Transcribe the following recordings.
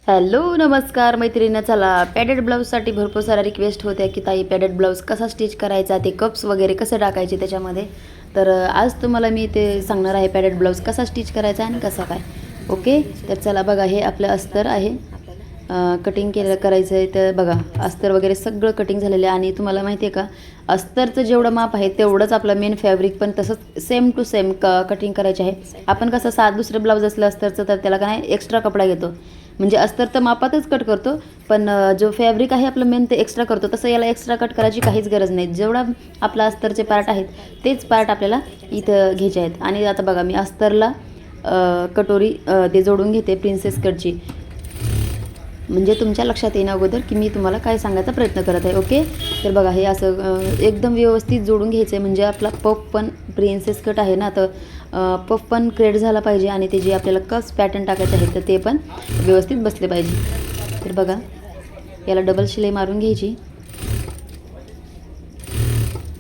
Hello नमस्कार मैत्रिणी. चला, पॅडेड ब्लाऊजसाठी भरपूर सारा रिक्वेस्ट होत्या की ताई पॅडेड ब्लाऊज कसा स्टिच करायचा, ते कप्स वगैरे कसे टाकायचे त्याच्यामध्ये. तर आज तुम्हाला मी ते सांगणार आहे पॅडेड ब्लाऊज कसा स्टिच करायचा आणि कसा काय. ओके, तर चला बघा, हे आपलं अस्तर आहे, कटिंग करायचं आहे. तर बघा, अस्तर वगैरे सगळं कटिंग झालेलं आहे. आणि तुम्हाला माहिती आहे का, अस्तरचं जेवढं माप आहे तेवढंच आपलं मेन फॅब्रिक पण तसंच सेम टू सेम कटिंग करायचे आहे. आपण कसं दुसरं ब्लाऊज असलं अस्तरचं तर त्याला काय एक्स्ट्रा कपडा घेतो, म्हणजे अस्तर तर मापातच कट करतो, पण जो फॅब्रिक आहे आपलं मेन ते एक्स्ट्रा करतो. तसं याला एक्स्ट्रा कट करायची काहीच गरज नाही. जेवढा आपला अस्तरचे पार्ट आहेत तेच पार्ट आपल्याला इथं घ्यायचे आहेत. आणि आता बघा, मी अस्तरला कटोरी ते जोडून घेते प्रिन्सेस कटची, म्हणजे तुमच्या लक्षात येणं अगोदर की मी तुम्हाला काय सांगायचा प्रयत्न करत आहे. ओके, तर बघा, हे असं एकदम व्यवस्थित जोडून घ्यायचं आहे, म्हणजे आपला पफ पण प्रिन्सेस कट आहे ना, तर पफ पण क्रिएट झाला पाहिजे आणि ते जे आपल्याला कस पॅटर्न टाकायचं आहे तर ते पण व्यवस्थित बसले पाहिजे. तर बघा, याला डबल शिलाई मारून घ्यायची.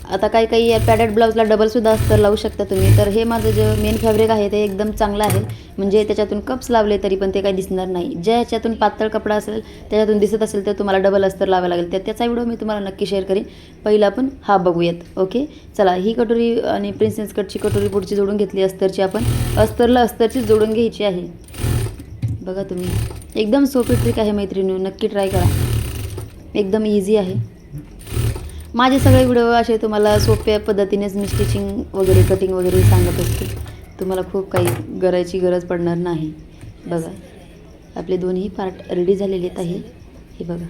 आता काही पॅडेड ब्लाऊजला डबलसुद्धा अस्तर लावू शकता तुम्ही. तर हे माझं जे मेन फॅब्रिक आहे ते एकदम चांगलं आहे, म्हणजे त्याच्यातून कप्स लावले तरी पण ते काही दिसणार नाही. ज्या ह्याच्यातून पातळ कपडा असेल त्याच्यातून दिसत असेल तर तुम्हाला डबल अस्तर लावावं लागेल. तर त्याचा व्हिडिओ मी तुम्हाला नक्की शेअर करीन. पहिला आपण हा बघूयात. ओके, चला, ही कटोरी आणि प्रिन्सेस कटची कटोरी पुढची जोडून घेतली अस्तरची. आपण अस्तरला अस्तरची जोडून घ्यायची आहे. बघा, तुम्ही एकदम सोपी ट्रिक आहे मैत्रिणी, नक्की ट्राय करा. एकदम इझी आहे. माझे सगळे व्हिडिओ असे तुम्हाला सोप्या पद्धतीनेच मी स्टिचिंग वगैरे कटिंग वगैरे सांगत असते. तुम्हाला खूप काही करायची गरज पडणार नाही. बघा, आपले दोन्ही पार्ट रेडी झालेले आहेत आहे. हे बघा,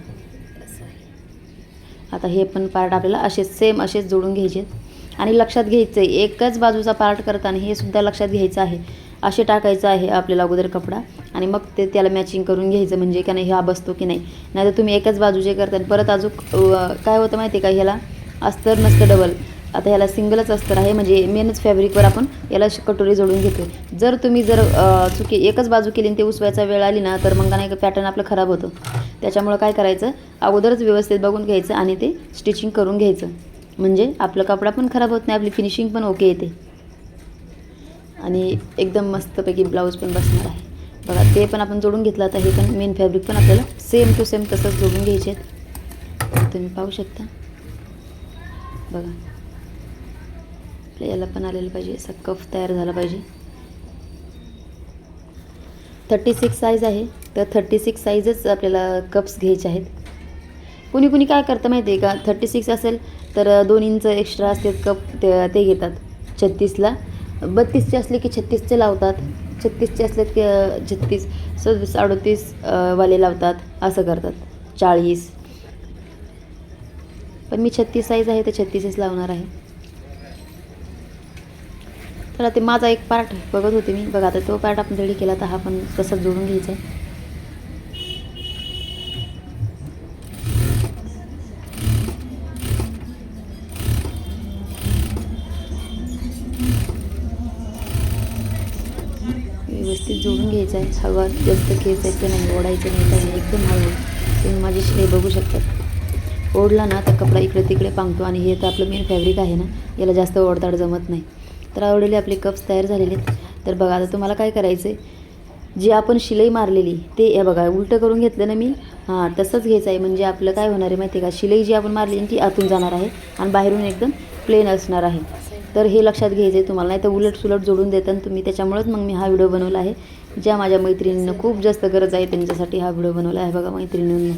आता हे पण पार्ट आपल्याला असेच जोडून घ्यायचे आहेत. आणि लक्षात घ्यायचं आहे, एकच बाजूचा पार्ट करताना हे सुद्धा लक्षात घ्यायचं आहे, असे टाकायचं आहे आपल्याला अगोदर कपडा आणि मग त्याला मॅचिंग करून घ्यायचं, म्हणजे का नाही हा बसतो की नाही. नाहीतर तुम्ही एकच बाजूचे करता परत अजून काय होतं माहिती आहे का, ह्याला अस्तर नसतं डबल. आता ह्याला सिंगलच अस्तर आहे, म्हणजे मेनच फॅब्रिकवर आपण याला कटोरी जोडून घेतो. जर तुम्ही चुकी एकच बाजू केली आणि ते उसवायचा वेळ आली ना, तर मग नाही पॅटर्न आपलं खराब होतं. त्याच्यामुळं काय करायचं, अगोदरच व्यवस्थित बघून घ्यायचं आणि ते स्टिचिंग करून घ्यायचं, म्हणजे आपला कपडा पण खराब होत नाही, आपली फिनिशिंग पण ओके येते आणि एकदम मस्तपैकी ब्लाऊज पण बसणार आहे. बघा, ते पण आपण जोडून घेतलं. आता हे पण मेन फॅब्रिक पण आपल्याला सेम टू सेम तसंच जोडून घ्यायचे आहेत. तुम्ही पाहू शकता. बघा, याला पण आलेलं पाहिजे, असा कफ तयार झाला पाहिजे. 36 साईज आहे, तर 36 साईजच आपल्याला कप्स घ्यायचे आहेत. कुणी काय करतं माहिती आहे का, 36 असेल तर 2 इंच एक्स्ट्रा असते कप, ते घेतात. 36ला 32चे असले की 36चे लावतात, 36चे असले की 36, 37 वाले लावतात, असं करतात. 40, पण मी 36 साईज आहे तर 36च लावणार आहे. तर ते माझा एक पार्ट बघत होते मी. बघा, आता तो पार्ट आपण रेडी केला, तर हा पण तसंच जोडून घ्यायचा आहे. व्यवस्थित जोडून घ्यायचं आहे. हवा जास्त खेचायचं नाही, ओढायचं नाही, काही एकदम हळू. तुम्ही माझी शिलाई बघू शकतात. ओढला ना तर कपडा इकडे तिकडे पांगतो, आणि हे तर आपलं मेन फॅब्रिक आहे ना, याला जास्त ओढताड जमत नाही. तर आवडलेले आपले कप्स तयार झालेले आहेत. तर बघा, आता तुम्हाला काय करायचं आहे, जी आपण शिलाई मारलेली ते हे बघा उलटं करून घेतलं ना मी, तसंच घ्यायचं आहे. म्हणजे आपलं काय होणार आहे माहिती आहे का, शिलाई जी आपण मारली ती आतून जाणार आहे आणि बाहेरून एकदम प्लेन असणार आहे. तर हे लक्षात घ्यायचं आहे तुम्हाला, नाही तर उलट जोडून देता तुम्ही. त्याच्यामुळेच मग मी हा व्हिडिओ बनवला आहे. ज्या माझ्या मैत्रिणींना खूप जास्त गरज आहे त्यांच्यासाठी हा व्हिडिओ बनवला आहे. बघा मैत्रिणींना,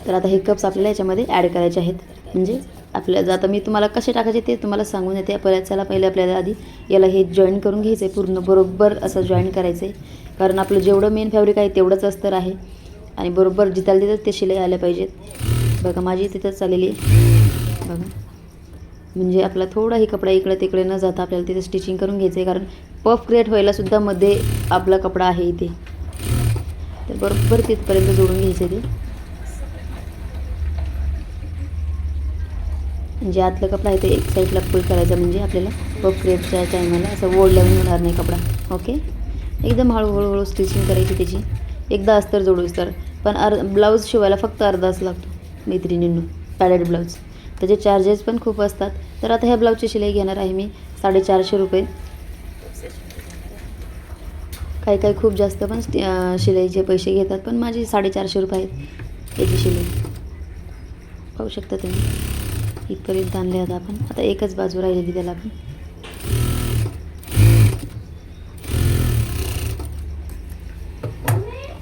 तर आता हे कप्स आपल्याला याच्यामध्ये ॲड करायचे आहेत. म्हणजे आपल्याला आता मी तुम्हाला कसे टाकायचे ते तुम्हाला सांगून येते. पहिले आपल्याला आधी याला हे जॉईन करून घ्यायचं आहे, पूर्ण बरोबर असं जॉईन करायचं आहे. कारण आपलं जेवढं मेन फॅब्रिक आहे तेवढंच अस्तर आहे आणि बरोबर जिथं तिथं ते शिलाई आल्या पाहिजेत. बघा, माझी तिथंच चाललेली आहे. बघा, म्हणजे आपला थोडाही कपडा इकडे तिकडे न जाता आपल्याला तिथे स्टिचिंग करून घ्यायचं आहे, कारण पफ क्रिएट व्हायलासुद्धा मध्ये आपला कपडा आहे इथे. तर बरोबर तिथपर्यंत जोडून घ्यायचं आहे ते. म्हणजे आतला कपडा आहे ते एक साईडला पुल करायचा, म्हणजे आपल्याला पफ क्रिएटच्या टायमाला असं ओढल्यावर होणार नाही कपडा. ओके, एकदम हळूहळू स्टिचिंग करायची त्याची. एकदा अस्तर जोडूस तर पण ब्लाऊज शिवायला फक्त अर्धाच लागतो मैत्रिणींनो, पॅडेड ब्लाऊज. त्याचे चार्जेस पण खूप असतात. तर आता ह्या ब्लाऊजची शिलाई घेणार आहे मी 450 रुपये. काही काही खूप जास्त पण शिलाईचे पैसे घेतात, पण माझे 450 रुपये आहेत याची शिलाई. पाहू शकता तुम्ही. इथपर्यंत आणले आता आपण. आता एकच बाजू राहिलेली त्याला आपण.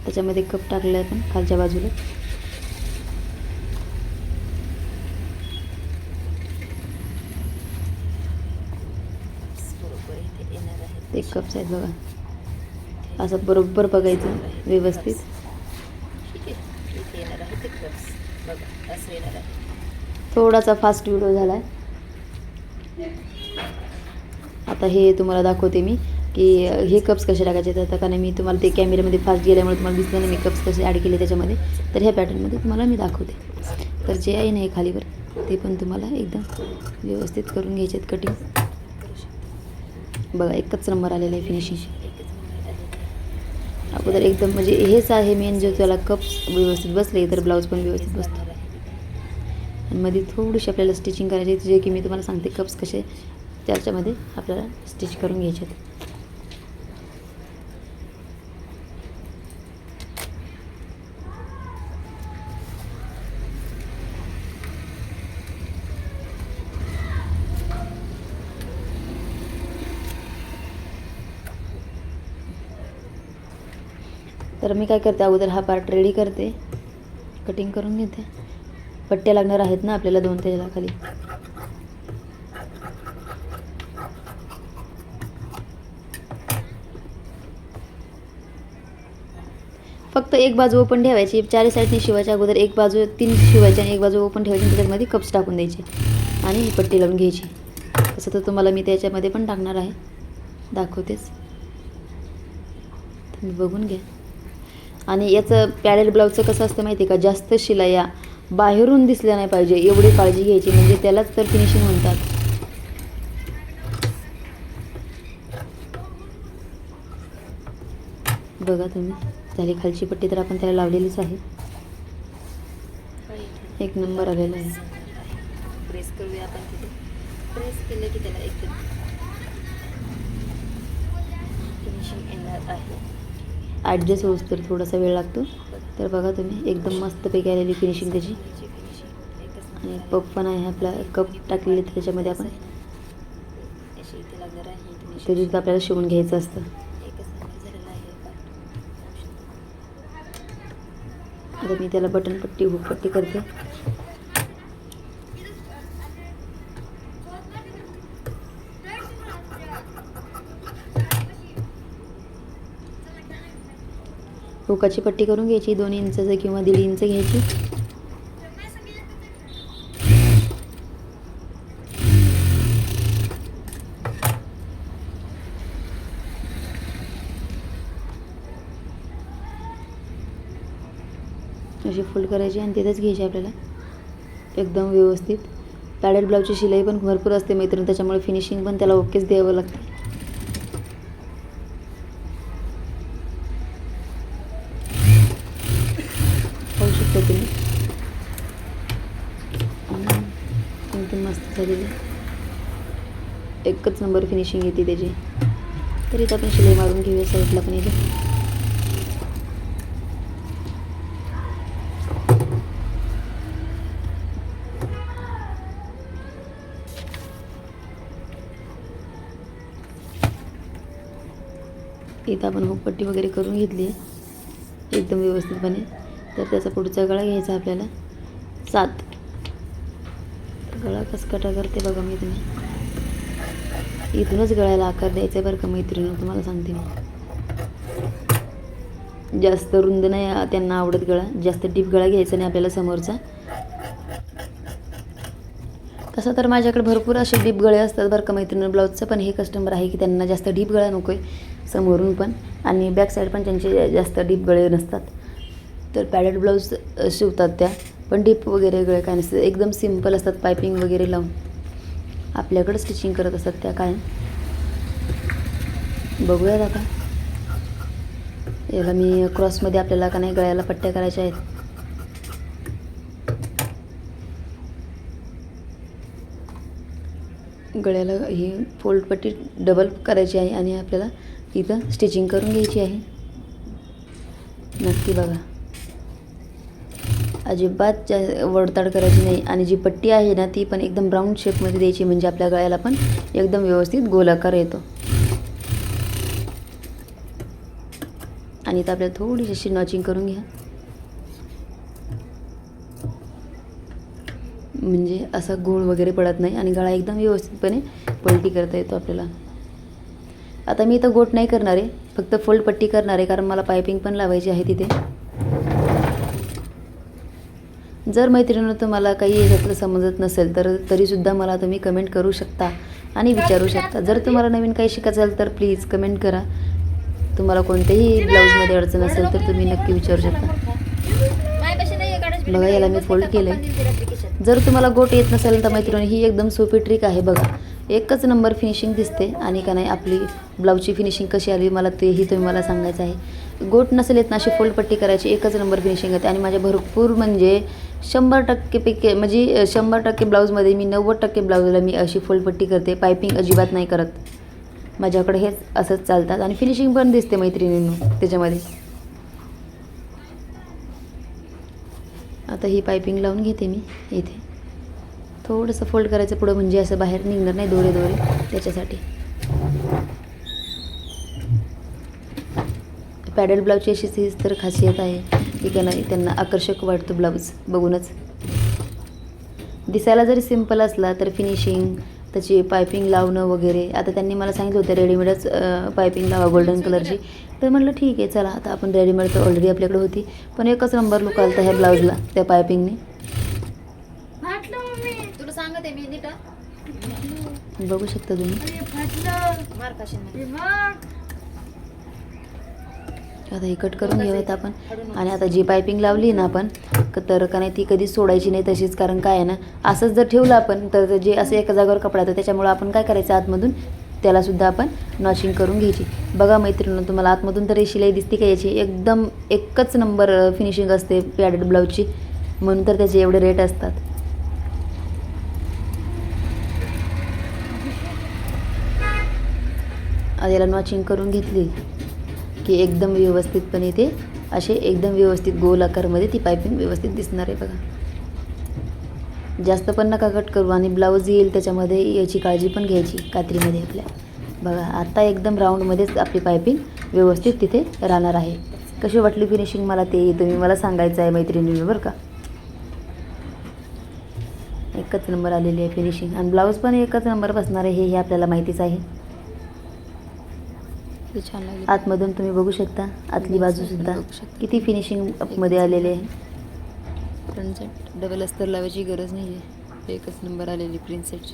त्याच्यामध्ये कप टाकले आपण खालच्या बाजूला. ते कप्स आहेत बघा. असं बरोबर बघायचं व्यवस्थित. थोडासा फास्ट व्हिडिओ झाला आहे. आता हे तुम्हाला दाखवते मी की हे कप्स कसे टाकायचे. तर कारण मी तुम्हाला ते कॅमेऱ्यामध्ये फास्ट गेल्यामुळे तुम्हाला दिसलं नाही मी कप्स कसे ॲड केले त्याच्यामध्ये. तर ह्या पॅटर्नमध्ये तुम्हाला मी दाखवते. तर जे आहे ना हे खालीवर ते पण तुम्हाला एकदम व्यवस्थित करून घ्यायचे आहेत कटिंग. बघा एकच नंबर आलेला आहे फिनिशिंग. अगोदर एकदम म्हणजे हेच आहे मेन, जो त्याला कप्स व्यवस्थित बसले तर ब्लाऊज पण व्यवस्थित बसतो. आणि मध्ये थोडीशी आपल्याला स्टिचिंग करायची, जे की मी तुम्हाला सांगते कप्स कसे त्याच्यामध्ये आपल्याला स्टिच करून घ्यायचे आहेत. तर मी काय करते, अगोदर हा पार्ट रेडी करते, कटिंग करून घेते. पट्ट्या लागणार आहेत ना आपल्याला 2 त्याला खाली. फक्त एक बाजू ओपन ठेवायची. 4 साईडने शिवायच्या अगोदर एक बाजू 3 शिवायची आणि एक बाजू ओपन ठेवायची. त्याच्यामध्ये कप्स टाकून द्यायचे आणि पट्टी लावून घ्यायची. तसं तर तुम्हाला मी त्याच्यामध्ये पण टाकणार आहे, दाखवतेच, तुम्ही बघून घ्या. आणि याचं पॅडेल ब्लाऊजचं कसं असतं माहिती आहे का, जास्त शिलाया बाहेरून दिसल्या नाही पाहिजे एवढी काळजी घ्यायची, म्हणजे त्यालाच तर फिनिशिंग म्हणतात. बघा तुम्ही, झाली खालची पट्टी तर आपण त्याला लावलेलीच आहे. एक नंबर आलेला आहे. प्रेस करूया आपण तिथे. प्रेस केलं की त्याला एकदम फिनिशिंग येणार आहे. ॲडजस्ट होऊस तर थोडासा वेळ लागतो. तर बघा तुम्ही एकदम मस्तपैकी आलेली फिनिशिंग त्याची. आणि पप पण आहे आपला, कप टाकलेले त्याच्यामध्ये आपण, तरी आपल्याला शिवून घ्यायचं असतं. आता मी त्याला बटन पट्टी हुक पट्टी करते. हुकाची पट्टी करून घ्यायची, 2 इंचाचं किंवा 1.5 इंच घ्यायची. अशी फोल्ड करायची आणि तिथेच घ्यायची आपल्याला एकदम व्यवस्थित. पॅडेल ब्लाऊजची शिलाई पण भरपूर असते मैत्रीण, त्याच्यामुळे फिनिशिंग पण त्याला ओकेच द्यावं लागते. पाहू शकता तुम्ही एकदम मस्त झालेली, एकच नंबर फिनिशिंग येते त्याची. तर इथं आपण शिलाई मारून घेऊया साईडला पण. इथे इथं आपण हुकपट्टी वगैरे करून घेतली आहे एकदम व्यवस्थितपणे. तर त्याचा पुढचा गळा घ्यायचा आपल्याला 7. गळा कसं कटा करते बघा मी, तुम्ही इथूनच गळ्याला आकार द्यायचा आहे बरं का मैत्रिणी, तुम्हाला सांगते मी. जास्त रुंद नाही त्यांना आवडत गळा, जास्त डीप गळा घ्यायचा नाही आपल्याला समोरचा. तसं तर माझ्याकडे भरपूर असे डीप गळे असतात बरं का मैत्रिणी ब्लाऊजचं, पण हे कस्टमर आहे की त्यांना जास्त डीप गळा नको आहे समोरून पण, आणि बॅक साईड पण त्यांचे जास्त डीप गळे नसतात. तर पॅडेड ब्लाऊज शिवतात त्या, पण डीप वगैरे गळे काय नसतात, एकदम सिम्पल असतात. पायपिंग वगैरे लावून आपल्याकडं स्टिचिंग करत असतात त्या काय. बघूयात आता याला मी क्रॉसमध्ये आपल्याला का नाही गळ्याला पट्ट्या करायच्या आहेत. गळ्याला ही फोल्ड पट्टी डबल करायची आहे आणि आपल्याला इथं स्टिचिंग करून घ्यायची आहे. नक्की बघा, अजिबात वडताड करायची नाही. आणि जी पट्टी आहे ना ती पण एकदम राऊंड शेपमध्ये द्यायची, म्हणजे आपल्या गळ्याला पण एकदम व्यवस्थित गोलाकार येतो. आणि इथं आपल्याला थोडीशी अशी नॉचिंग करून घ्या, म्हणजे असा गोळ वगैरे पडत नाही आणि गळा एकदम व्यवस्थितपणे पलटी करता येतो आपल्याला. आता मी इथं गोट नाही करणार आहे, फक्त फोल्ड पट्टी करणार आहे, कारण मला पायपिंग पण लावायची आहे तिथे. जर मैत्रिणींनो तुम्हाला काही याच्यातलं समजत नसेल तर तरीसुद्धा मला तुम्ही कमेंट करू शकता आणि विचारू शकता. जर तुम्हाला नवीन काही शिकायचं असेल तर प्लीज कमेंट करा. तुम्हाला कोणत्याही ब्लाऊजमध्ये अडचण असेल तर तुम्ही नक्की विचारू शकता. बघा, याला मी फोल्ड केलं आहे. जर तुम्हाला गोट येत नसेल तर मैत्रिणी ही एकदम सोपी ट्रिक आहे. बघा, एकच नंबर फिनिशिंग दिसते. आणि का नाही आपली ब्लाऊजची फिनिशिंग कशी आली मला तेही तुम्ही मला सांगायचं आहे. गोट नसेल येत ना अशी फोल्ड पट्टी करायची, एकच नंबर फिनिशिंग येते. आणि माझ्या भरपूर म्हणजे 100% पैकी म्हणजे 100% ब्लाऊजमध्ये मी 90% ब्लाऊजला मी अशी फोल्ड पट्टी करते. पायपिंग अजिबात नाही करत. माझ्याकडे हेच असंच चालतात आणि फिनिशिंग पण दिसते मैत्रिणींनो त्याच्यामध्ये. आता ही पायपिंग लावून घेते मी. इथे थोडंसं फोल्ड करायचं पुढं, म्हणजे असं बाहेर निघणार नाही दोरे दोरे, त्याच्यासाठी. पॅडल ब्लाऊजची अशीच हीच तर खासियत आहे की का नाही त्यांना आकर्षक वाटतो ब्लाऊज बघूनच. दिसायला जरी सिम्पल असला तर फिनिशिंग त्याची पायपिंग लावणं वगैरे. आता त्यांनी मला सांगितलं होतं रेडीमेडच पायपिंग लावा गोल्डन कलरची, तर म्हटलं ठीक आहे चला. आता आपण रेडीमेड तर ऑलरेडी आपल्याकडे होती, पण एकच नंबर लुक आलता ह्या ब्लाऊजला त्या पायपिंगने. तुला सांगते मी नीट बघू शकता तुम्ही. आता हे कट करून घेऊयात आपण. आणि आता जी पायपिंग लावली ना आपण तर का नाही ती कधीच सोडायची नाही तशीच. कारण काय आहे ना, असंच जर ठेवलं आपण तर जे असं एका जागेवर कपडा येतो, त्याच्यामुळं आपण काय करायचं आतमधून त्यालासुद्धा आपण नॉचिंग करून घ्यायची. बघा मैत्रिणींनो, तुम्हाला आतमधून तर शिलाई दिसते का याची? एकदम एकच नंबर फिनिशिंग असते पॅडेड ब्लाऊजची, म्हणून तर त्याचे एवढे रेट असतात. याला नॉचिंग करून घेतली की एकदम व्यवस्थितपणे ते असे एकदम व्यवस्थित गोल आकारमध्ये ती पायपिंग व्यवस्थित दिसणार आहे. बघा, जास्त पण नका कट करू. आणि ब्लाऊज येईल त्याच्यामध्ये याची काळजी पण घ्यायची कात्रीमध्ये आपल्या. बघा, आता एकदम राऊंडमध्येच आपली पायपिंग व्यवस्थित तिथे राहणार आहे. कशी वाटली फिनिशिंग मला ते तुम्ही मला सांगायचं आहे मैत्रिणींनी, बरं का. एकच नंबर आलेली आहे फिनिशिंग. आणि ब्लाऊज पण एकच नंबर बसणार आहे, हे आपल्याला माहितीच आहे. छान लागली. आतमधून तुम्ही बघू शकता, आतली बाजूसुद्धा किती फिनिशिंग मध्ये आलेले आहे. फ्रंट साईड डबल अस्तर लावायची गरज नाही आहे, एकच नंबर आलेली प्रिंट सेटची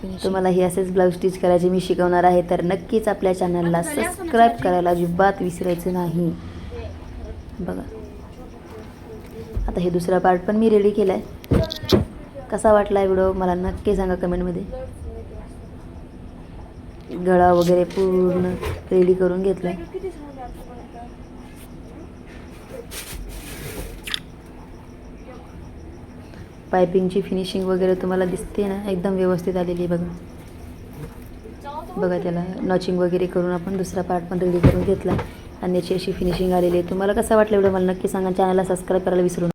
फिनिशिंग. तुम्हाला ही असेच ब्लाऊज स्टिच करायचे मी शिकवणार आहे, तर नक्कीच आपल्या चॅनलला सबस्क्राईब करायला अजिबात विसरायचं नाही. बघा, आता हे दुसरा पार्ट पण मी रेडी केला आहे. कसा वाटला व्हिडिओ मला नक्की सांगा कमेंटमध्ये. गळा वगैरे पूर्ण रेडी करून घेतला. पायपिंगची फिनिशिंग वगैरे तुम्हाला दिसते ना, एकदम व्यवस्थित आलेली. बघा बघा, त्याला नॉचिंग वगैरे करून आपण दुसरा पार्ट पण रेडी करून घेतला आणि याची अशी फिनिशिंग आलेली आहे. तुम्हाला कसा वाटला व्हिडिओ मला नक्की सांगा. चॅनलला सबस्क्राईब करायला विसरू नका.